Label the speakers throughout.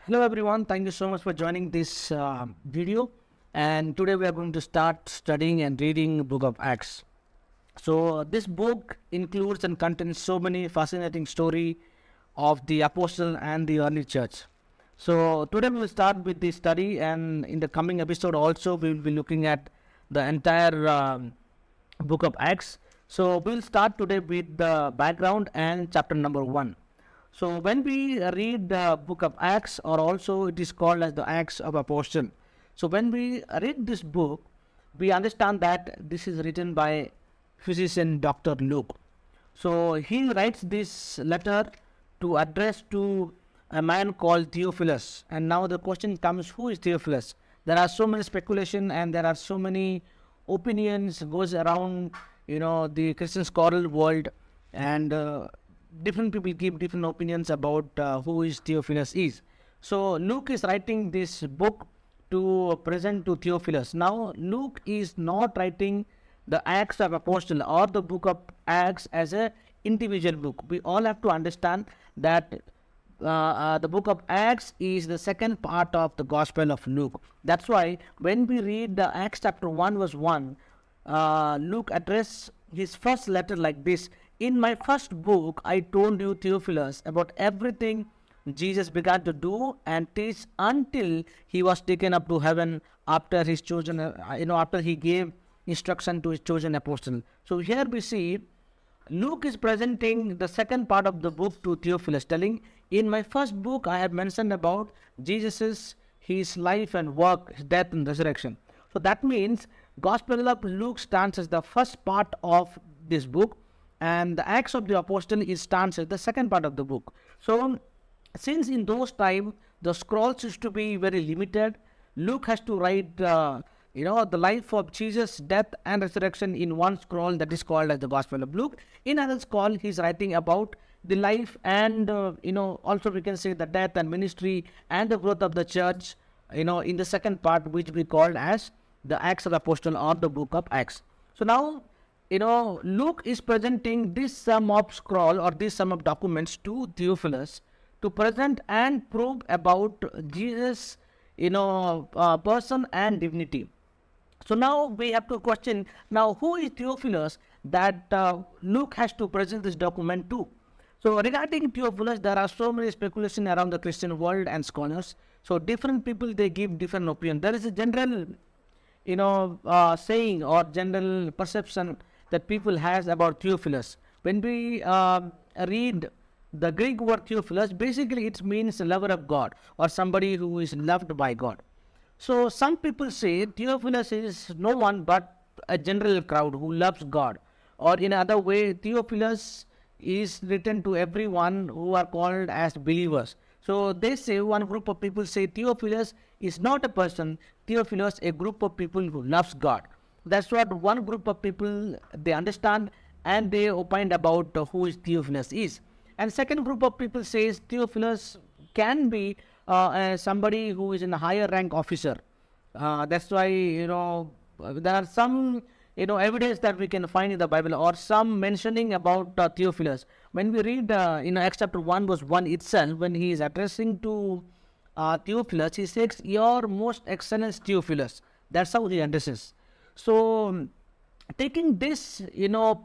Speaker 1: Hello everyone, thank you so much for joining this video. And today we are going to start studying and reading book of Acts. So this book includes and contains so many fascinating story of the apostle and the early church. So today we will start with the study, and in the coming episode also we will be looking at the entire book of Acts. So we will start today with the background and chapter number 1. So when we read the book of Acts, or also it is called as the Acts of Apostle. So when we read this book, we understand that this is written by physician Dr. Luke. So he writes this letter to address to a man called Theophilus. And now the question comes, who is Theophilus? There are so many speculation and there are so many opinions goes around, the Christian scholar world, and different people give different opinions about who is Theophilus is. So Luke is writing this book to present to Theophilus. Now Luke is not writing the Acts of Apostle or the book of Acts as a individual book. We all have to understand that the book of Acts is the second part of the Gospel of Luke. That's why when we read the Acts chapter 1 verse 1, Luke addressed his first letter like this: in my first book, I told you, Theophilus, about everything Jesus began to do and teach until he was taken up to heaven after his chosen, after he gave instruction to his chosen apostle. So here we see Luke is presenting the second part of the book to Theophilus, telling, in my first book, I have mentioned about Jesus's his life and work, his death and resurrection. So that means Gospel of Luke stands as the first part of this book, and the Acts of the Apostle stands as the second part of the book. So since in those times the scrolls used to be very limited, Luke has to write the life of Jesus, death and resurrection in one scroll, that is called as the Gospel of Luke. In another scroll he is writing about the life and also we can say the death and ministry and the growth of the church, in the second part, which we call as the Acts of the Apostle or the book of Acts. So now Luke is presenting this sum of scroll or this sum of documents to Theophilus to present and prove about Jesus, person and divinity. So now we have to question, now who is Theophilus that Luke has to present this document to? So regarding Theophilus, there are so many speculation around the Christian world and scholars. So different people, they give different opinion. There is a general, saying or general perception that people has about Theophilus. When we read the Greek word Theophilus, basically it means lover of God or somebody who is loved by God. So some people say Theophilus is no one but a general crowd who loves God, or in other way Theophilus is written to everyone who are called as believers. So they say, one group of people say Theophilus is not a person, Theophilus a group of people who loves God. That's what one group of people, they understand and they opined about who is Theophilus is. And second group of people says Theophilus can be somebody who is in a higher rank officer. That's why there are some evidence that we can find in the Bible or some mentioning about Theophilus. When we read Acts chapter 1 verse 1 itself, when he is addressing to Theophilus, he says, your most excellent Theophilus. That's how he addresses. So taking this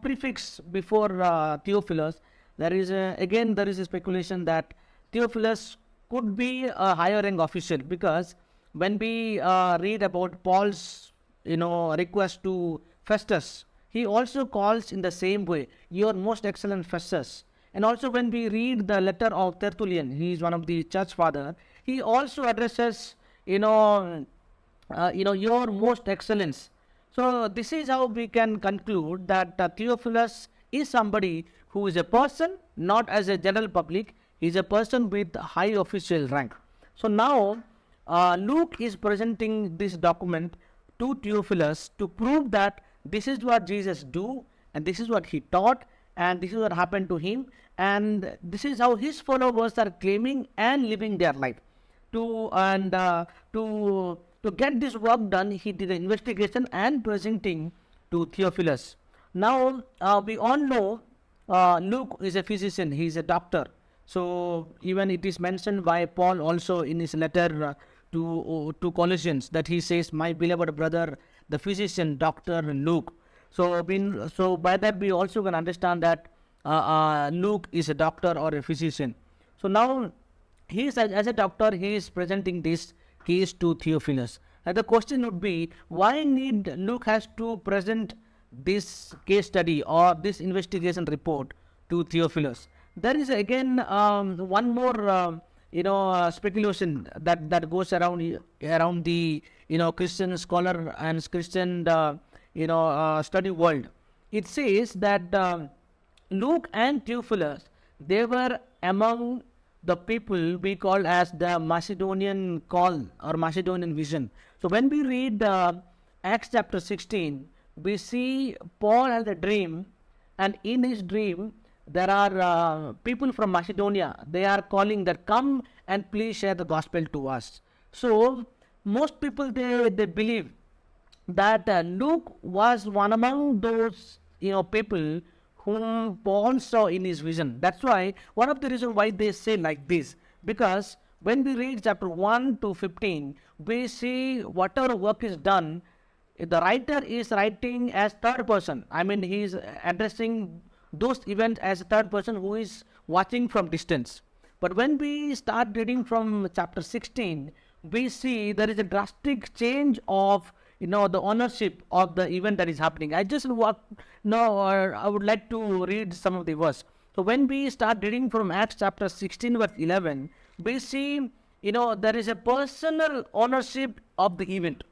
Speaker 1: prefix before Theophilus, there is a speculation that Theophilus could be a higher rank official, because when we read about Paul's request to Festus, he also calls in the same way, your most excellent Festus. And also when we read the letter of Tertullian, he is one of the church father, he also addresses your most excellence. So this is how we can conclude that Theophilus is somebody who is a person, not as a general public. He is a person with high official rank. So now Luke is presenting this document to Theophilus to prove that this is what Jesus do, and this is what he taught, and this is what happened to him, and this is how his followers are claiming and living their life. To get this work done, he did an investigation and presenting to Theophilus. Now we all know Luke is a physician, he is a doctor. So even it is mentioned by Paul also in his letter to Colossians, that he says, "My beloved brother, the physician, Doctor Luke." So by that we also can understand that Luke is a doctor or a physician. So now he is as a doctor, he is presenting this case to Theophilus. And the question would be, why need Luke has to present this case study or this investigation report to Theophilus? There is again one more speculation that goes around the Christian scholar and Christian study world. It says that Luke and Theophilus, they were among the people we call as the Macedonian call or Macedonian vision. So when we read Acts chapter 16, we see Paul has a dream, and in his dream there are people from Macedonia. They are calling that, "Come and please share the gospel to us." So most people they believe that Luke was one among those people whom Paul saw in his vision. That's why one of the reasons why they say like this, because when we read chapter 1 to 15, we see whatever work is done, the writer is writing as third person. I mean, he is addressing those events as a third person who is watching from distance. But when we start reading from chapter 16, we see there is a drastic change of the ownership of the event that is happening. I would like to read some of the verse. So when we start reading from Acts chapter 16 verse 11, we see there is a personal ownership of the event.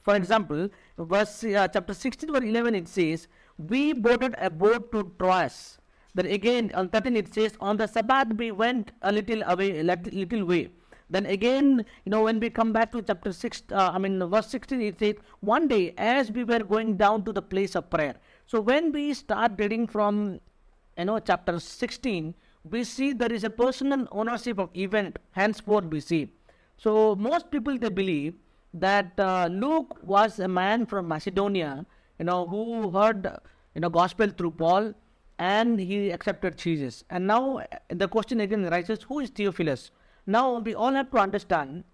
Speaker 1: For example, chapter 16 verse 11, it says, "We boarded a boat to Troas." Then again on 13 it says, "On the Sabbath we went a little way." Then again, when we come back to chapter 6, verse 16, it says, "One day as we were going down to the place of prayer." So when we start reading from, chapter 16, we see there is a personal ownership of event, henceforth we see. So most people, they believe that Luke was a man from Macedonia, who heard, gospel through Paul, and he accepted Jesus. And now the question again arises, who is Theophilus? Now we all have to understand,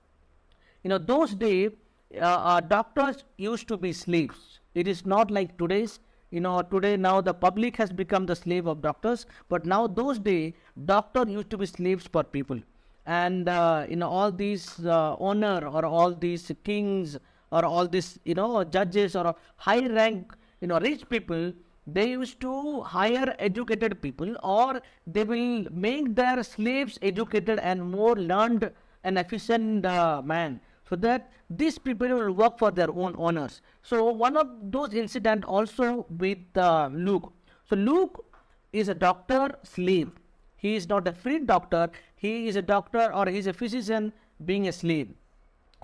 Speaker 1: those days doctors used to be slaves. It is not like today's. Today now the public has become the slave of doctors, but now those days doctors used to be slaves for people. And all these owner or all these kings or all these judges or high rank rich people, they used to hire educated people, or they will make their slaves educated and more learned and efficient man, so that these people will work for their own owners. So one of those incidents also with Luke. So Luke is a doctor slave. He is not a free doctor. He is a doctor, or he is a physician being a slave.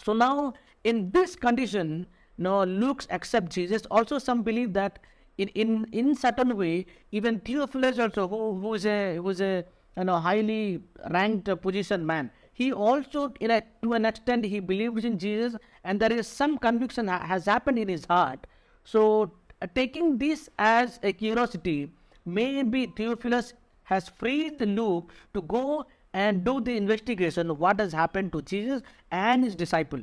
Speaker 1: So now in this condition, Luke accepts Jesus. Also some believe that in certain way, even Theophilus also, who is a highly ranked position man, he also to an extent he believes in Jesus, and there is some conviction has happened in his heart. So taking this as a curiosity, maybe Theophilus has freed Luke to go and do the investigation of what has happened to Jesus and his disciple.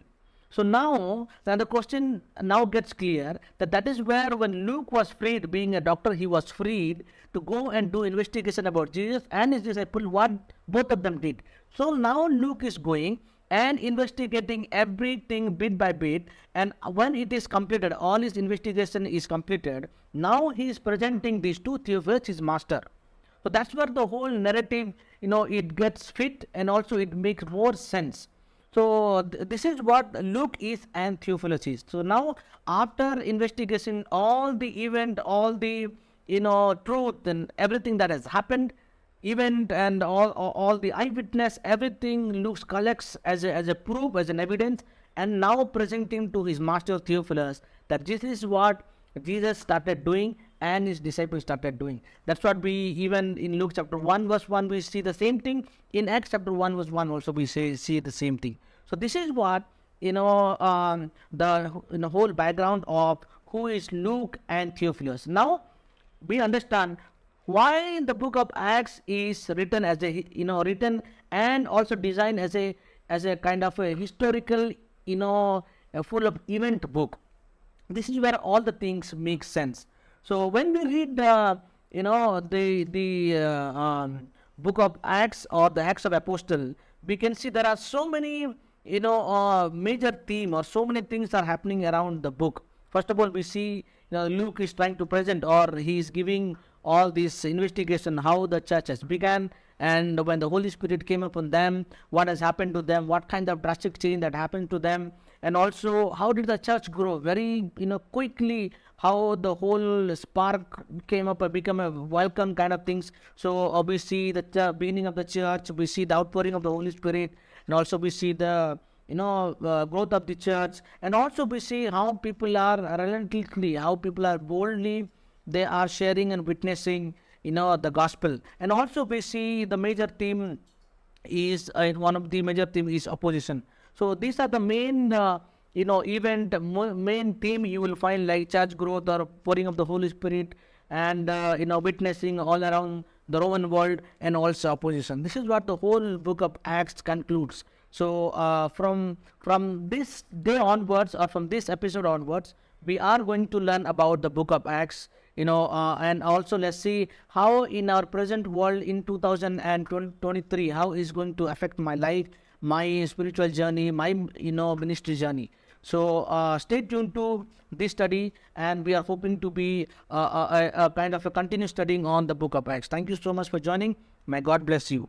Speaker 1: So now the question now gets clear, that is where when Luke was freed, being a doctor, he was freed to go and do investigation about Jesus and his disciple, what both of them did. So now Luke is going and investigating everything bit by bit, and when it is completed, all his investigation is completed, now he is presenting these to Theophilus, his master. So that's where the whole narrative, it gets fit, and also it makes more sense. So this is what Luke is and Theophilus is. So now after investigation, all the event, all the truth and everything that has happened, event and all the eyewitness, everything Luke collects as a proof, as an evidence, and now presenting to his master Theophilus that this is what Jesus started doing and his disciples started doing. That's what we, even in Luke chapter 1 verse 1, we see the same thing. In Acts chapter 1 verse 1 also we see the same thing. So this is what the whole background of who is Luke and Theophilus. Now we understand why the book of Acts is written as a, written and also designed as a kind of a historical, a full of event book. This is where all the things make sense. So when we read the book of Acts or the Acts of Apostle, we can see there are so many major theme or so many things are happening around the book. First of all, we see Luke is trying to present, or he is giving all this investigation how the church has began, and when the Holy Spirit came upon them, what has happened to them, what kind of drastic change that happened to them, and also how did the church grow very quickly, how the whole spark came up and become a welcome kind of things. So we see the beginning of the church, we see the outpouring of the Holy Spirit, and also we see the growth of the church, and also we see how people are relentlessly, how people are boldly, they are sharing and witnessing the gospel. And also we see the major theme is one of the major theme is opposition. So these are the main main theme you will find, like church growth or pouring of the Holy Spirit, and witnessing all around the Roman world, and also opposition. This is what the whole book of Acts concludes. So from this day onwards, or from this episode onwards, we are going to learn about the book of Acts, and also let's see how in our present world in 2023, how is going to affect my life, my spiritual journey, my ministry journey. So stay tuned to this study, and we are hoping to be a kind of a continuous studying on the book of Acts. Thank you so much for joining. May God bless you.